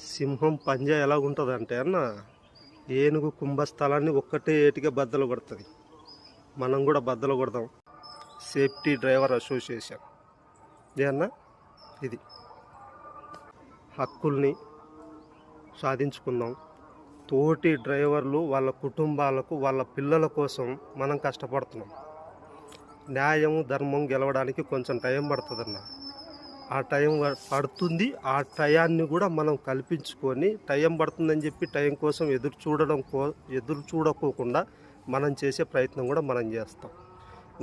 సింహం పంజా ఎలాగుంటుందంటే అన్న, ఏనుగు కుంభస్థలాన్ని ఒక్కటే ఏటిగా బద్దలు కొడుతుంది. మనం కూడా బద్దలు కొడదాం. సేఫ్టీ డ్రైవర్ అసోసియేషన్ అన్న, ఇది హక్కుల్ని సాధించుకుందాం. తోటి డ్రైవర్లు వాళ్ళ కుటుంబాలకు వాళ్ళ పిల్లల కోసం మనం కష్టపడుతున్నాం. న్యాయం ధర్మం గెలవడానికి కొంచెం టైం పడుతుందన్న. ఆ టైం పడుతుంది. ఆ టయాన్ని కూడా మనం కల్పించుకొని, టైం పడుతుందని చెప్పి టైం కోసం ఎదురు చూడకోకుండా మనం చేసే ప్రయత్నం కూడా మనం చేస్తాం.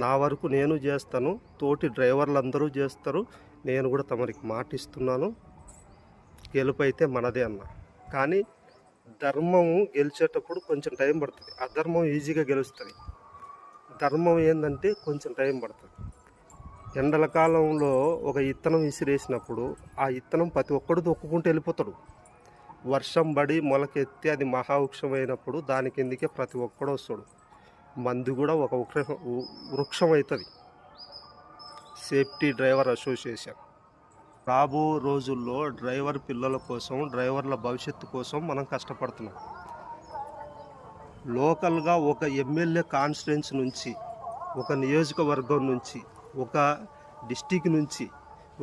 నా వరకు నేను చేస్తాను, తోటి డ్రైవర్లు అందరూ చేస్తారు. నేను కూడా తమరికి మాట ఇస్తున్నాను, గెలుపు అయితే మనదే అన్న. కానీ ధర్మం గెలిచేటప్పుడు కొంచెం టైం పడుతుంది. అధర్మం ఈజీగా గెలుస్తుంది. ధర్మం ఏంటంటే కొంచెం టైం పడుతుంది. ఎండల కాలంలో ఒక ఇత్తనం విసిరేసినప్పుడు ఆ ఇత్తనం ప్రతి ఒక్కడు తొక్కుకుంటూ వెళ్ళిపోతాడు. వర్షం పడి మొలకెత్తి అది మహావృక్షమైనప్పుడు దాని కిందికే ప్రతి ఒక్కడు వస్తాడు. మంది కూడా ఒక వృక్షం అవుతుంది. సేఫ్టీ డ్రైవర్ అసోసియేషన్ రాబో రోజుల్లో డ్రైవర్ పిల్లల కోసం, డ్రైవర్ల భవిష్యత్తు కోసం మనం కష్టపడుతున్నాం. లోకల్గా ఒక ఎమ్మెల్యే కాన్స్టిట్యున్సీ నుంచి, ఒక నియోజకవర్గం నుంచి, ఒక డిస్టిక్ నుంచి,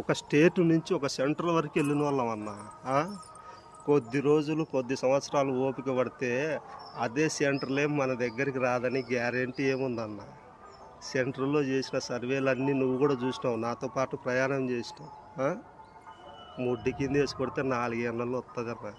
ఒక స్టేట్ నుంచి, ఒక సెంట్రల్ వరకు వెళ్ళిన వాళ్ళం అన్న. కొద్ది రోజులు కొద్ది సంవత్సరాలు ఓపిక పడితే అదే సెంటర్లే మన దగ్గరికి రాదని గ్యారెంటీ ఏముందన్న. సెంటర్లో చేసిన సర్వేలన్నీ నువ్వు కూడా చూసినావు, నాతో పాటు ప్రయాణం చేసినావు. ముడ్డి కింద వేసి కొడితే 4 ఏళ్ళలో వస్తుందన్న.